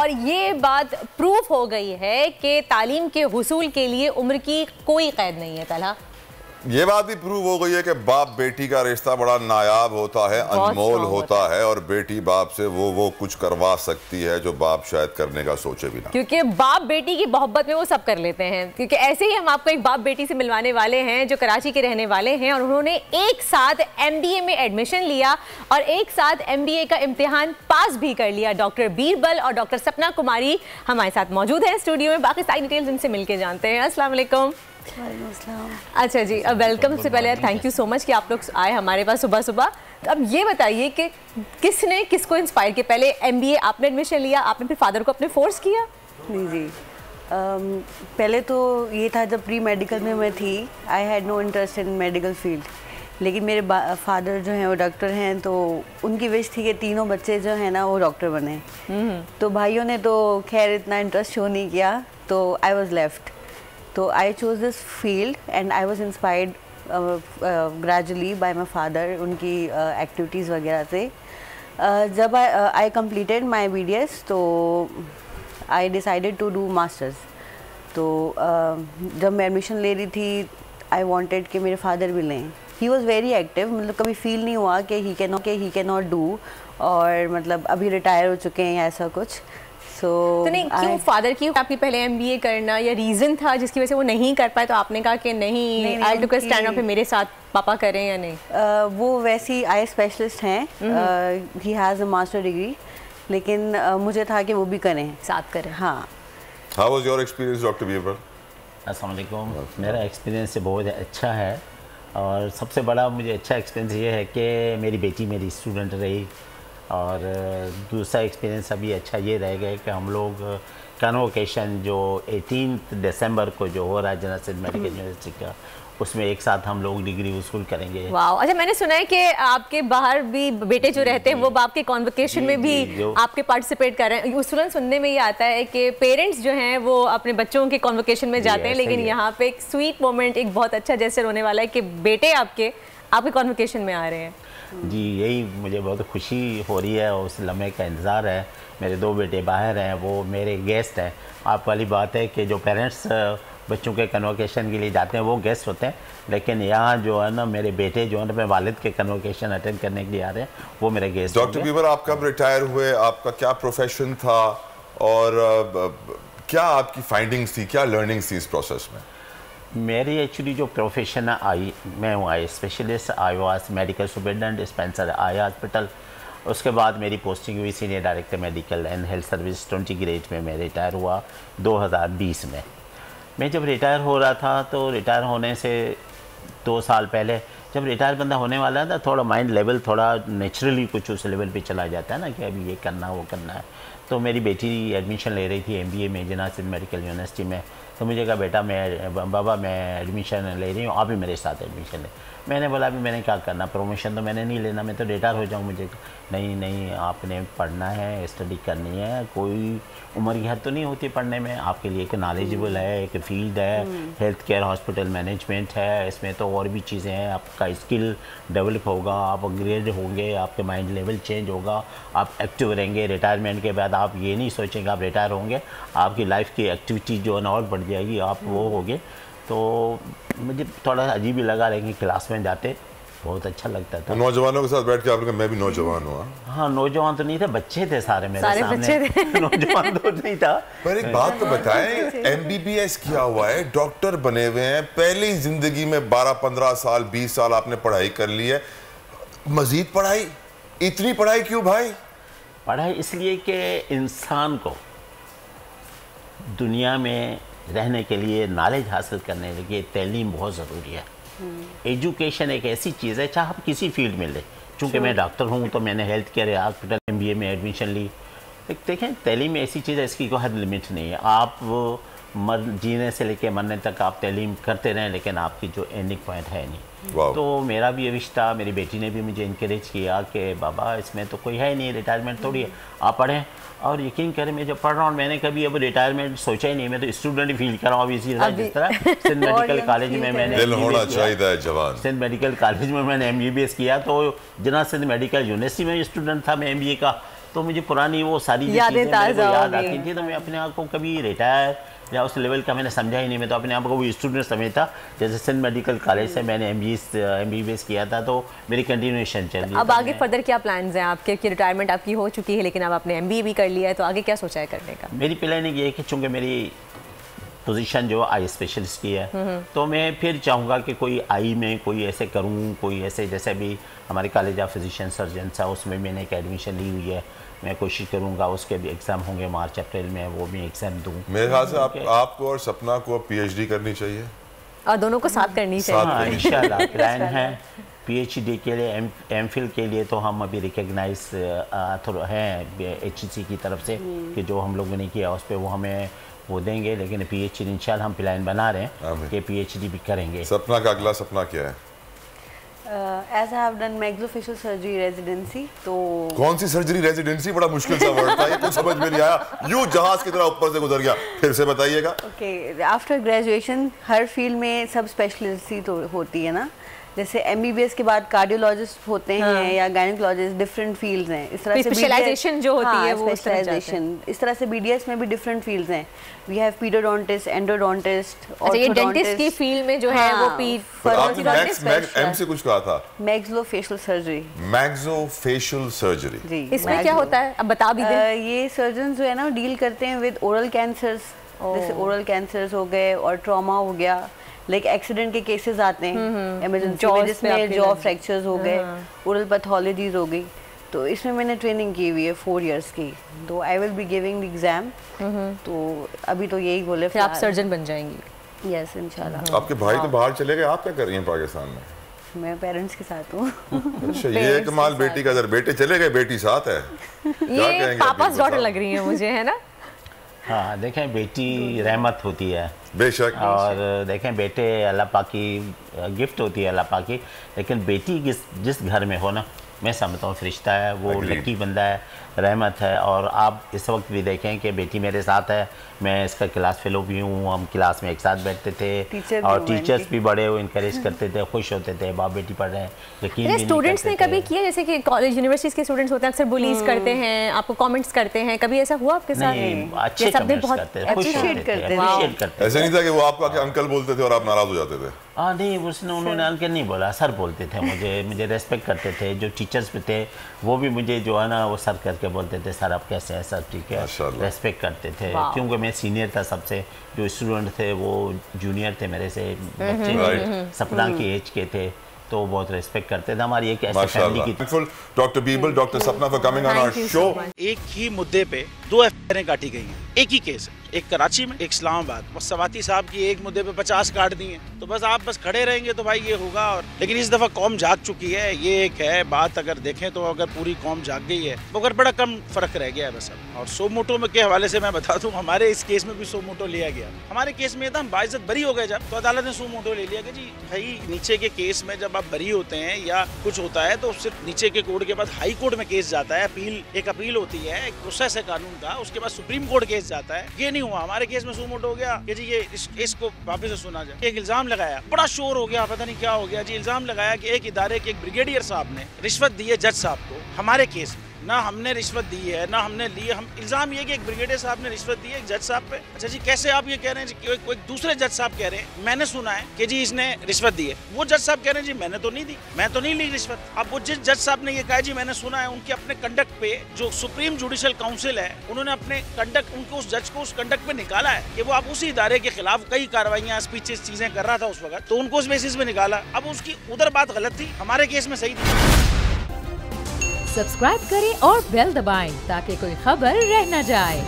और ये बात प्रूफ हो गई है कि तालीम के हुसूल के लिए उम्र की कोई कैद नहीं है। तलहा, ये बात भी प्रूव हो गई है कि बाप बेटी का रिश्ता बड़ा नायाब होता है, अनमोल होता है और बेटी बाप से वो कुछ करवा सकती है जो बाप शायद करने का सोचे भी ना, क्योंकि बाप बेटी की मोहब्बत में वो सब कर लेते हैं। क्योंकि ऐसे ही हम आपको एक बाप बेटी से मिलवाने वाले हैं जो कराची के रहने वाले हैं और उन्होंने एक साथ MBA में एडमिशन लिया और एक साथ MBA का इम्तिहान पास भी कर लिया। डॉक्टर बीरबल और डॉक्टर सपना कुमारी हमारे साथ मौजूद हैं स्टूडियो में। बाकी सारी डिटेल्स इनसे मिलके जानते हैं। अस्सलाम वालेकुम। अच्छा जी, अब वेलकम से पहले थैंक यू सो मच कि आप लोग आए हमारे पास सुबह सुबह। तो अब ये बताइए कि किसने किसको इंस्पायर किया? पहले MBA आपने एडमिशन लिया, आपने फिर फादर को अपने फोर्स किया? नहीं जी, पहले तो ये था जब प्री मेडिकल में मैं थी, I had no interest in medical field. लेकिन मेरे फादर जो हैं वो डॉक्टर हैं, तो उनकी विश थी कि तीनों बच्चे जो हैं ना वो डॉक्टर बने। तो भाइयों ने तो खैर इतना इंटरेस्ट शो नहीं किया, तो आई वॉज लेफ्ट। तो I choose this field and I was inspired gradually by my father, उनकी एक्टिविटीज़ वगैरह से। जब आई कंप्लीटेड माई BDS तो I decided to do masters. तो जब मैं एडमिशन ले रही थी आई वांटेड कि मेरे फादर भी लें। ही वॉज़ वेरी एक्टिव, मतलब कभी फील नहीं हुआ कि ही कैन नॉट डू, और मतलब अभी रिटायर हो चुके हैं या ऐसा कुछ। तो नहीं, क्यों फादर की आपकी पहले MBA करना या रीजन था जिसकी वजह से वो नहीं कर पाए, तो आपने कहा कि नहीं आई टू स्टैंड अप, मेरे साथ पापा करें या नहीं? वो वैसी आई स्पेशलिस्ट हैं, he has a master degree, लेकिन मुझे था कि वो भी करें, साथ करें। हाँ। How was your experience, doctor Birbal? अस्सलाम वालेकुम। मेरा एक्सपीरियंस बहुत अच्छा है और सबसे बड़ा मुझे अच्छा एक्सपीरियंस ये है कि मेरी बेटी मेरी स्टूडेंट रही। और दूसरा एक्सपीरियंस अभी अच्छा ये रह गया कि हम लोग कन्वोकेशन जो 18 दिसंबर को जो हो रहा है जनरल सिंध मेडिकल यूनिवर्सिटी का, उसमें एक साथ हम लोग डिग्री वसूल करेंगे। वाह, अच्छा, मैंने सुना है कि आपके बाहर भी बेटे जो रहते हैं वो बाप के कॉन्वोकेशन में भी आपके पार्टिसिपेट कर रहे हैं। उसूलन सुनने में ये आता है कि पेरेंट्स जो हैं वो अपने बच्चों के कॉन्वोकेशन में जाते हैं, लेकिन यहाँ पे एक स्वीट मोमेंट, एक बहुत अच्छा जेस्चर होने वाला है कि बेटे आपके कॉन्वोकेशन में आ रहे हैं। जी, यही मुझे बहुत खुशी हो रही है और उस लम्हे का इंतज़ार है। मेरे 2 बेटे बाहर हैं, वो मेरे गेस्ट हैं। आप वाली बात है कि जो पेरेंट्स बच्चों के कन्वोकेशन के लिए जाते हैं वो गेस्ट होते हैं, लेकिन यहाँ जो है ना मेरे बेटे जो है ना अपने वालिद के कन्वोकेशन अटेंड करने के लिए आ रहे हैं, वो मेरे गेस्ट। डॉक्टर बीरबल, आप कब रिटायर हुए, आपका क्या प्रोफेशन था और क्या आपकी फाइंडिंग्स थी, क्या लर्निंग्स थी इस प्रोसेस में? मेरी एक्चुअली जो प्रोफेशन आई, मैं हूँ eye specialist, I was medical superintendent Spencer eye hospital. उसके बाद मेरी पोस्टिंग हुई senior director medical and health service 20 grade में। मैं रिटायर हुआ 2020 में। मैं जब रिटायर हो रहा था तो रिटायर होने से 2 साल पहले जब रिटायर बंदा होने वाला था, थोड़ा माइंड लेवल थोड़ा नेचुरली कुछ उस लेवल पे चला जाता है ना कि अभी ये करना वो करना है। तो मेरी बेटी एडमिशन ले रही थी MBA में जनरल सिंध मेडिकल यूनिवर्सिटी में। तो मुझे कहा बेटा बाबा मैं एडमिशन ले रही हूँ, आप भी मेरे साथ एडमिशन ले। मैंने बोला अभी मैंने क्या करना, प्रमोशन तो मैंने नहीं लेना, मैं तो रिटायर हो जाऊँ। मुझे नहीं आपने पढ़ना है, स्टडी करनी है, कोई उम्र की हद तो नहीं होती पढ़ने में। आपके लिए एक नॉलेजेबल है, एक फील्ड है, हेल्थ केयर हॉस्पिटल मैनेजमेंट है, इसमें तो और भी चीज़ें हैं। आपका स्किल डेवलप होगा, आप अपग्रेड होंगे, आपके माइंड लेवल चेंज होगा, आप एक्टिव रहेंगे। रिटायरमेंट के बाद आप ये नहीं सोचेंगे आप रिटायर होंगे, आपकी लाइफ की एक्टिविटी जो है ना और बढ़ जाएगी, आप वो होंगे। तो मुझे थोड़ा अजीब ही लगा, लेकिन क्लास में जाते बहुत अच्छा लगता था। नौजवानों के साथ बैठ के आपने कहा मैं भी नौजवान हुआ? हाँ, नौजवान तो नहीं थे, बच्चे थे सारे मेरे सामने। बच्चे थे। नौजवान तो नहीं था। पर एक बात तो बताएं, MBBS किया हुआ है, डॉक्टर बने हुए हैं, पहली जिंदगी में 12-15 साल 20 साल आपने पढ़ाई कर ली है, मजीद पढ़ाई, इतनी पढ़ाई क्यों भाई? पढ़ाई इसलिए कि इंसान को दुनिया में रहने के लिए, नॉलेज हासिल करने के लिए तालीम बहुत ज़रूरी है। एजुकेशन एक ऐसी चीज़ है, चाहे आप किसी फील्ड में ले। चूँकि मैं डॉक्टर हूँ तो मैंने हेल्थ केयर हॉस्पिटल MBA में एडमिशन ली। देखें, तालीम ऐसी चीज़ है, इसकी कोई हद लिमिट नहीं है। आप जीने से लेके मरने तक आप तालीम करते रहें, लेकिन आपकी जो एंडिंग पॉइंट है नहीं। तो मेरा भी ये रिश्ता, मेरी बेटी ने भी मुझे इनकरेज किया कि बाबा इसमें तो कोई है नहीं, रिटायरमेंट थोड़ी है, आप पढ़ें। और यकीन करें, मैं जब पढ़ रहा हूँ मैंने कभी अब रिटायरमेंट सोचा ही नहीं। मैं तो स्टूडेंट ही फील कर रहा हूँ अभी इसी तरह जिस तरह सिंध मेडिकल कॉलेज में मैंने दिल होना चाहिए जवान। सिंध मेडिकल कॉलेज में मैंने MBBS किया, तो जनरल सिंध मेडिकल यूनिवर्सिटी में स्टूडेंट था मैं MBA का। तो मुझे पुरानी वो सारी यादें ताज़ा याद आती थी। तो मैं अपने आप को कभी रिटायर या उस लेवल का मैंने समझा ही नहीं। मैं तो अपने आप को वो स्टूडेंट समझता। जैसे सिंध मेडिकल कॉलेज से मैंने MBBS किया था, तो मेरी कंटिन्यूएशन चल रही है। अब आगे फर्दर क्या प्लान्स हैं आपके? कि रिटायरमेंट आपकी हो चुकी है लेकिन अब आपने MBA भी कर लिया है, तो आगे क्या सोचा है करने का? मेरी प्लानिंग ये है कि चूँकि मेरी पोजीशन जो आई स्पेशलिस्ट की है, तो मैं फिर चाहूँगा कि कोई आई में कोई ऐसे करूँ, कोई ऐसे जैसे अभी हमारे कॉलेज ऑफ फिजिशियन सर्जन था, उसमें मैंने एक एडमिशन ली हुई है। मैं कोशिश करूँगा, उसके भी एग्ज़ाम होंगे मार्च अप्रैल में, वो भी एग्ज़ाम दूँ। मेरे ख्याल से आपको और सपना को PhD करनी चाहिए और दोनों को साथ करनी चाहिए। हाँ, इंशाल्लाह प्लान है। PhD के लिए MPhil के लिए तो हम अभी रिकग्नाइज हैं HEC की तरफ से कि जो हम लोगों ने किया उस पर वो हमें वो देंगे, लेकिन PhD इंशाल्लाह हम प्लान बना रहे हैं कि PhD भी करेंगे। सपना का अगला सपना क्या है? As I have done maxillofacial surgery residency, तो कौन सी सर्जरी रेजिडेंसी? बड़ा मुश्किल सा वर्ड था, ये कुछ समझ में नहीं आया, यूं जहाज की तरह ऊपर से गुजर गया। फिर से बताइएगा। ओके, आफ्टर ग्रेजुएशन हर फील्ड में सब स्पेशलिस्टी तो होती है ना। जैसे MBBS के बाद कार्डियोलॉजिस्ट होते हैं या गायनेकोलॉजिस्ट, डिफरेंट फील्ड्स हैं। इस तरह से स्पेशलाइजेशन जो होती है वो स्पेशलाइजेशन, इस तरह से BDS में भी डिफरेंट फील्ड्स हैं। वी हैव पीडियोडोंटिस्ट, एंडोडोंटिस्ट, अच्छा, ये डेंटिस्ट की फील्ड में जो है वो M से कुछ कहा था? Maxillofacial surgery. मैक्सिलोफेशियल सर्जरी जी, इसमें क्या होता है अब बता भी दें। ये सर्जन जो है ना डील करते हैं विद ओरल कैंसर्स, जैसे ओरल कैंसर्स हो गए और ट्रॉमा हो गया, लाइक एक्सीडेंट के केसेस आते हैं इमरजेंसी में, जिसमें जॉ फ्रैक्चर्स हो गए, ओरल पैथोलॉजीज हो गई। तो इसमें मैंने ट्रेनिंग की हुई है 4 इयर्स की, तो I will be giving the exam. तो अभी तो यही बोले फिर आप सर्जन बन जाएंगी। यस इंशाल्लाह। आपके भाई तो बाहर चले गए, आप क्या कर रही हैं पाकिस्तान में? मैं पेरेंट्स के साथ हूँ। अच्छा, ये कमाल बेटी का, अगर बेटे चले गए बेटी साथ है। ये पापास डॉटर लग रही है मुझे, है ना? हाँ, देखें बेटी रहमत होती है बेशक, और देखें बेटे अल्लाह पाक की गिफ्ट होती है अल्लाह पाक की, लेकिन बेटी जिस घर में हो ना, मैं समझता हूँ फरिश्ता है, वो लकी बंदा है, रहमत है। और आप इस वक्त भी देखें कि बेटी मेरे साथ है, मैं इसका क्लास फेलो भी हूँ, हम क्लास में एक साथ बैठते थे और टीचर्स भी बड़े वो इनकरेज करते थे, खुश होते थे बाप बेटी पढ़ रहे हैं। यकीन स्टूडेंट्स ने कभी किया, जैसे कि कॉलेज यूनिवर्सिटीज के स्टूडेंट्स होते हैं अक्सर बुलीज करते हैं, आपको कमेंट्स करते हैं, कभी ऐसा हुआ आपके साथ? अच्छे कमेंट्स करते थे, खुश होते थे। ऐसा नहीं था कि वो आपको आके अंकल बोलते थे और आप नाराज हो जाते थे? हाँ नहीं, उन्होंने अंकल नहीं बोला, सर बोलते थे। मुझे रेस्पेक्ट करते थे। जो टीचर्स भी थे वो भी मुझे जो है ना वो सर करके बोलते थे, सर आप कैसे हैं, सर ठीक है, रेस्पेक्ट करते थे। क्योंकि मैं सीनियर था सबसे, जो स्टूडेंट थे वो जूनियर थे मेरे से, बच्चे सपना की एज के थे, तो बहुत रेस्पेक्ट करते थे। हमारी एक ऐसी फैमिली की। Doctor Bibal, doctor Sapna for coming on our show. एक ही मुद्दे पे 2 FIR काटी गई हैं, एक ही केस है, एक कराची में, एक इस्लामाबाद। बस सवाती साहब की एक मुद्दे पे 50 काट दी हैं, तो बस आप बस खड़े रहेंगे तो भाई ये होगा। और लेकिन इस दफा कौम जाग चुकी है, ये एक है बात। अगर देखें तो अगर पूरी कौम जाग गई है, मगर बड़ा कम फर्क रह गया है बस अब। और सो मोटो के हवाले से मैं बता दूं, हमारे इस केस में भी सो मोटो लिया गया। हमारे केस में था हम बाइज्जत बरी हो गए जब, तो अदालत ने सो मोटो ले लिया कि जी भाई नीचे के केस में जब आप बरी होते हैं या कुछ होता है तो सिर्फ नीचे के कोर्ट के बाद हाई कोर्ट में केस जाता है, एक अपील होती है, एक प्रोसेस है कानून का, उसके बाद सुप्रीम कोर्ट केस जाता है। ये नहीं हुआ हमारे केस में। सुमोटो हो गया कि जी ये इस केस को वापस से सुना जाए। एक इल्जाम लगाया, बड़ा शोर हो गया, पता नहीं क्या हो गया जी। इल्जाम लगाया कि एक इदारे के एक ब्रिगेडियर साहब ने रिश्वत दी है जज साहब को। हमारे केस में ना हमने रिश्वत दी है ना हमने ली है। हम इल्जाम ये कि एक ब्रिगेडियर साहब ने रिश्वत दी है एक जज साहब पे। अच्छा जी, कैसे आप ये कह रहे हैं जी? कोई दूसरे जज साहब कह रहे हैं मैंने सुना है कि जी इसने रिश्वत दी है। वो जज साहब कह रहे हैं जी मैंने तो नहीं दी, मैं तो नहीं ली रिश्वत। अब वो जिस जज साहब ने ये कहा जी मैंने सुना है, उनके अपने कंडक्ट पे जो सुप्रीम जुडिशियल काउंसिल है उन्होंने अपने कंडक्ट, उनको उस जज को उस कंडक्ट पे निकाला है कि वो आप उसी इदारे के खिलाफ कई कार्रवाइयाँ स्पीचेस चीजें कर रहा था उस वक्त, तो उनको उस बेसिस पे निकाला। अब उसकी उधर बात गलत थी, हमारे केस में सही थी। सब्सक्राइब करें और बेल दबाएं ताकि कोई खबर रह न जाए।